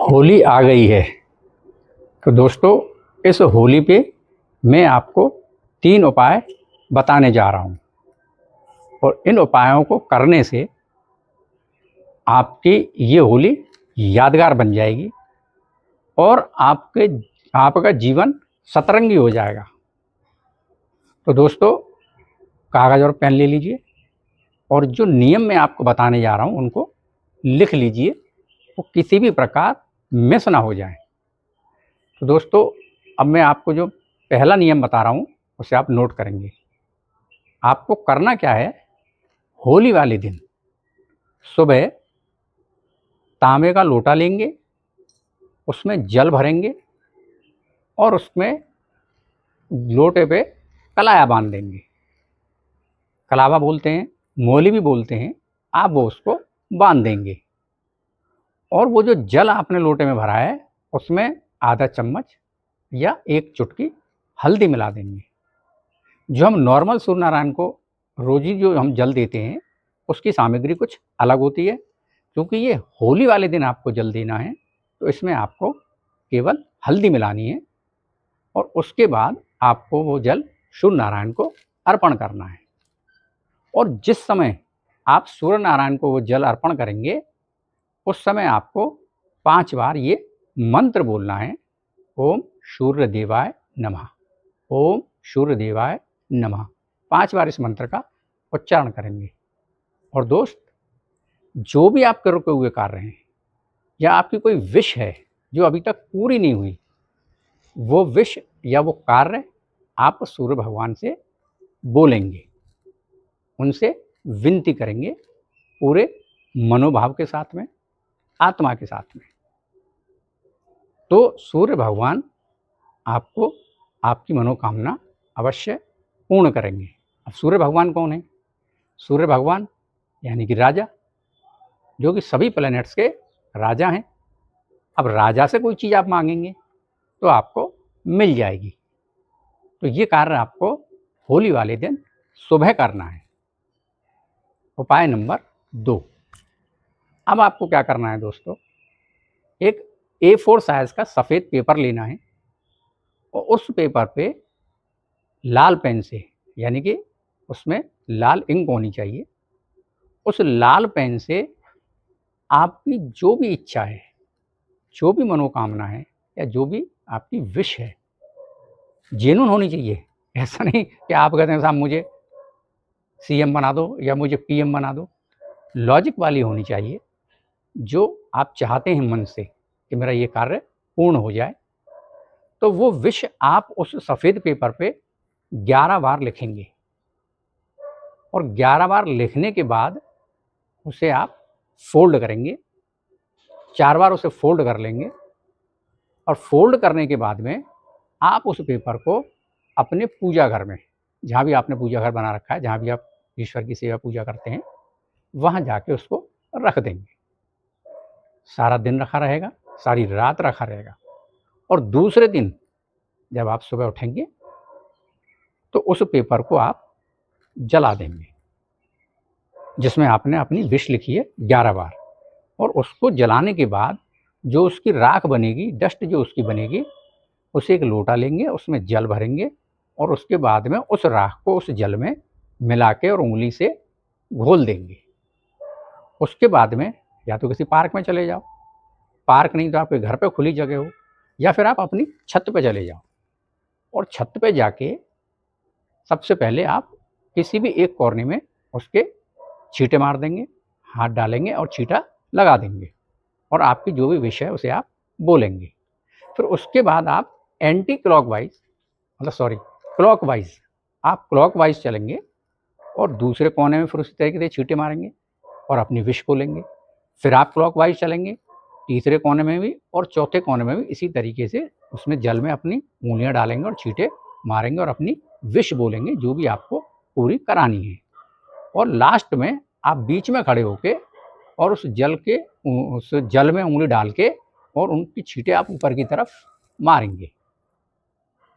होली आ गई है। तो दोस्तों, इस होली पे मैं आपको 3 उपाय बताने जा रहा हूँ और इन उपायों को करने से आपकी ये होली यादगार बन जाएगी और आपका जीवन सतरंगी हो जाएगा। तो दोस्तों, कागज़ और पेन ले लीजिए और जो नियम मैं आपको बताने जा रहा हूँ उनको लिख लीजिए, वो किसी भी प्रकार मिस ना हो जाए। तो दोस्तों, अब मैं आपको जो पहला नियम बता रहा हूँ उसे आप नोट करेंगे। आपको करना क्या है, होली वाले दिन सुबह तांबे का लोटा लेंगे, उसमें जल भरेंगे और उसमें लोटे पे कलाया बांध देंगे। कलावा बोलते हैं, मोली भी बोलते हैं, आप वो उसको बांध देंगे और वो जो जल आपने लोटे में भरा है उसमें आधा चम्मच या 1 चुटकी हल्दी मिला देंगे। जो हम नॉर्मल सूर्य नारायण को रोजी जो हम जल देते हैं उसकी सामग्री कुछ अलग होती है, क्योंकि ये होली वाले दिन आपको जल देना है तो इसमें आपको केवल हल्दी मिलानी है और उसके बाद आपको वो जल सूर्य नारायण को अर्पण करना है। और जिस समय आप सूर्य नारायण को वो जल अर्पण करेंगे उस समय आपको 5 बार ये मंत्र बोलना है, ओम सूर्य देवाय नमः, ओम सूर्य देवाय नमः। 5 बार इस मंत्र का उच्चारण करेंगे। और दोस्त, जो भी आप करते हुए कार्य हैं या आपकी कोई विश है जो अभी तक पूरी नहीं हुई, वो विश या वो कार्य आप सूर्य भगवान से बोलेंगे, उनसे विनती करेंगे पूरे मनोभाव के साथ में, आत्मा के साथ में। तो सूर्य भगवान आपको आपकी मनोकामना अवश्य पूर्ण करेंगे। अब सूर्य भगवान कौन है? सूर्य भगवान यानी कि राजा, जो कि सभी प्लैनेट्स के राजा हैं। अब राजा से कोई चीज़ आप मांगेंगे तो आपको मिल जाएगी। तो ये कार्य आपको होली वाले दिन सुबह करना है। उपाय नंबर 2, अब आपको क्या करना है दोस्तों, एक A4 साइज का सफ़ेद पेपर लेना है और उस पेपर पे लाल पेन से, यानी कि उसमें लाल इंक होनी चाहिए, उस लाल पेन से आपकी जो भी इच्छा है, जो भी मनोकामना है या जो भी आपकी विश है, जेन्युइन होनी चाहिए। ऐसा नहीं कि आप कहते हैं साहब मुझे CM बना दो या मुझे PM बना दो। लॉजिक वाली होनी चाहिए, जो आप चाहते हैं मन से कि मेरा ये कार्य पूर्ण हो जाए। तो वो विश आप उस सफ़ेद पेपर पे 11 बार लिखेंगे और 11 बार लिखने के बाद उसे आप फोल्ड करेंगे। 4 बार उसे फोल्ड कर लेंगे और फोल्ड करने के बाद में आप उस पेपर को अपने पूजा घर में, जहाँ भी आपने पूजा घर बना रखा है, जहाँ भी आप ईश्वर की सेवा पूजा करते हैं, वहाँ जाके उसको रख देंगे। सारा दिन रखा रहेगा, सारी रात रखा रहेगा और दूसरे दिन जब आप सुबह उठेंगे तो उस पेपर को आप जला देंगे जिसमें आपने अपनी विश लिखी है 11 बार। और उसको जलाने के बाद जो उसकी राख बनेगी, डस्ट जो उसकी बनेगी, उसे एक लोटा लेंगे, उसमें जल भरेंगे और उसके बाद में उस राख को उस जल में मिला के और उंगली से घोल देंगे। उसके बाद में या तो किसी पार्क में चले जाओ, पार्क नहीं तो आपके घर पे खुली जगह हो, या फिर आप अपनी छत पे चले जाओ और छत पे जाके सबसे पहले आप किसी भी एक कोने में उसके छींटे मार देंगे, हाथ डालेंगे और छींटा लगा देंगे और आपकी जो भी विश है उसे आप बोलेंगे। फिर उसके बाद आप क्लॉकवाइज आप क्लॉकवाइज चलेंगे और दूसरे कोने में फिर उसी तरीके से छींटे मारेंगे और अपनी विश बोलेंगे। फिर आप क्लॉकवाइज चलेंगे, तीसरे कोने में भी और चौथे कोने में भी इसी तरीके से उसमें जल में अपनी उंगलियां डालेंगे और छींटे मारेंगे और अपनी विश बोलेंगे जो भी आपको पूरी करानी है। और लास्ट में आप बीच में खड़े होके और उस जल में उंगली डाल के और उनकी छींटे आप ऊपर की तरफ मारेंगे।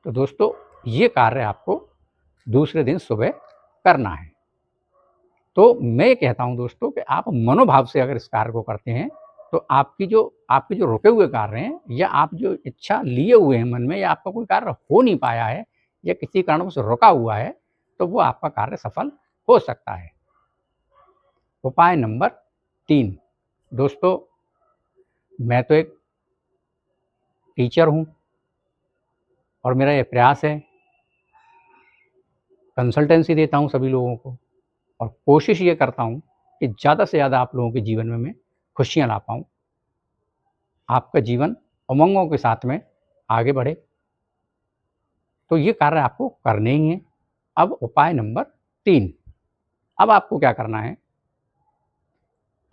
तो दोस्तों, ये कार्य आपको दूसरे दिन सुबह करना है। तो मैं कहता हूं दोस्तों कि आप मनोभाव से अगर इस कार्य को करते हैं तो आपकी जो रुके हुए कार्य हैं, या आप जो इच्छा लिए हुए हैं मन में, या आपका कोई कार्य हो नहीं पाया है या किसी कारणों से रुका हुआ है, तो वो आपका कार्य सफल हो सकता है। उपाय नंबर 3, दोस्तों मैं तो एक टीचर हूँ और मेरा ये प्रयास है, कंसल्टेंसी देता हूँ सभी लोगों को और कोशिश ये करता हूँ कि ज़्यादा से ज़्यादा आप लोगों के जीवन में मैं खुशियाँ ला पाऊँ, आपका जीवन उमंगों के साथ में आगे बढ़े। तो ये कार्य आपको करने ही हैं। अब उपाय नंबर 3, अब आपको क्या करना है,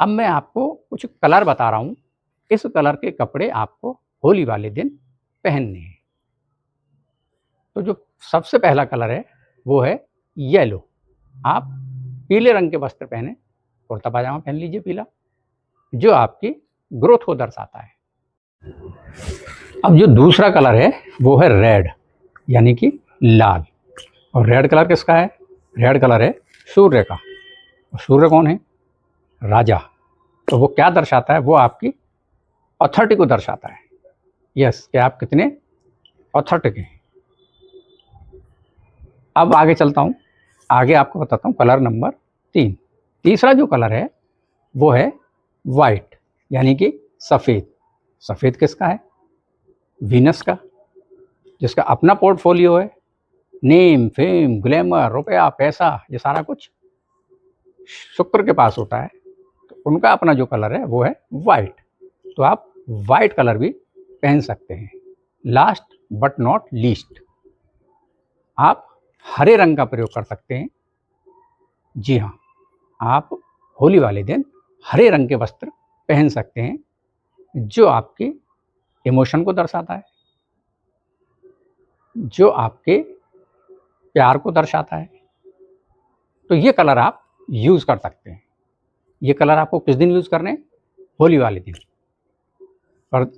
अब मैं आपको कुछ कलर बता रहा हूँ, इस कलर के कपड़े आपको होली वाले दिन पहनने हैं। तो जो सबसे पहला कलर है वो है येलो। आप पीले रंग के वस्त्र पहने, कुर्ता पाजामा पहन लीजिए पीला, जो आपकी ग्रोथ को दर्शाता है। अब जो दूसरा कलर है वो है रेड, यानी कि लाल। और रेड कलर किसका है? रेड कलर है सूर्य का। और सूर्य कौन है? राजा। तो वो क्या दर्शाता है? वो आपकी अथॉरिटी को दर्शाता है। यस, कि आप कितने अथॉरिटी हैं। अब आगे चलता हूँ, आगे आपको बताता हूँ कलर नंबर 3। तीसरा जो कलर है वो है वाइट, यानी कि सफ़ेद। सफ़ेद किसका है? वीनस का, जिसका अपना पोर्टफोलियो है। नेम, फेम, ग्लैमर, रुपया, पैसा, ये सारा कुछ शुक्र के पास होता है। तो उनका अपना जो कलर है वो है वाइट। तो आप वाइट कलर भी पहन सकते हैं। लास्ट बट नॉट लीस्ट, आप हरे रंग का प्रयोग कर सकते हैं। जी हाँ, आप होली वाले दिन हरे रंग के वस्त्र पहन सकते हैं, जो आपके इमोशन को दर्शाता है, जो आपके प्यार को दर्शाता है। तो ये कलर आप यूज़ कर सकते हैं। ये कलर आपको किस दिन यूज़ करने हैं? होली वाले दिन। पर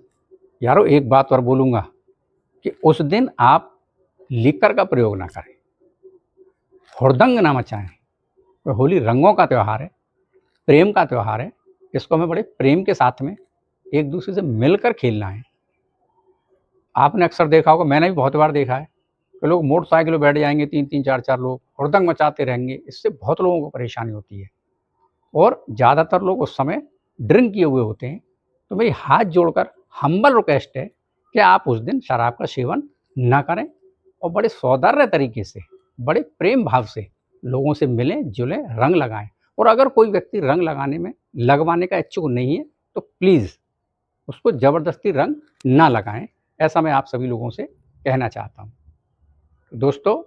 यारो एक बात और बोलूँगा कि उस दिन आप लिकर का प्रयोग ना करें, हुड़दंग ना मचाएं। तो होली रंगों का त्यौहार है, प्रेम का त्यौहार है। इसको हमें बड़े प्रेम के साथ में एक दूसरे से मिलकर खेलना है। आपने अक्सर देखा होगा, मैंने भी बहुत बार देखा है कि लोग मोटरसाइकिल में बैठ जाएंगे, 3-3 4-4 लोग हुड़दंग मचाते रहेंगे। इससे बहुत लोगों को परेशानी होती है और ज़्यादातर लोग उस समय ड्रिंक किए हुए होते हैं। तो मेरी हाथ जोड़कर हम्बल रिक्वेस्ट है कि आप उस दिन शराब का सेवन ना करें और बड़े सौहार्द तरीके से, बड़े प्रेम भाव से लोगों से मिलें जुलें, रंग लगाएं। और अगर कोई व्यक्ति रंग लगवाने का इच्छुक नहीं है तो प्लीज़ उसको ज़बरदस्ती रंग ना लगाएं। ऐसा मैं आप सभी लोगों से कहना चाहता हूँ। दोस्तों,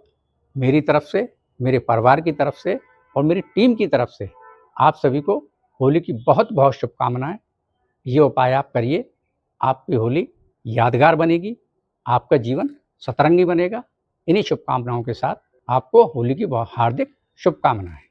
मेरी तरफ से, मेरे परिवार की तरफ से और मेरी टीम की तरफ से आप सभी को होली की बहुत बहुत शुभकामनाएं। ये उपाय आप करिए, आपकी होली यादगार बनेगी, आपका जीवन सतरंगी बनेगा। इन्हीं शुभकामनाओं के साथ आपको होली की बहुत हार्दिक शुभकामनाएं।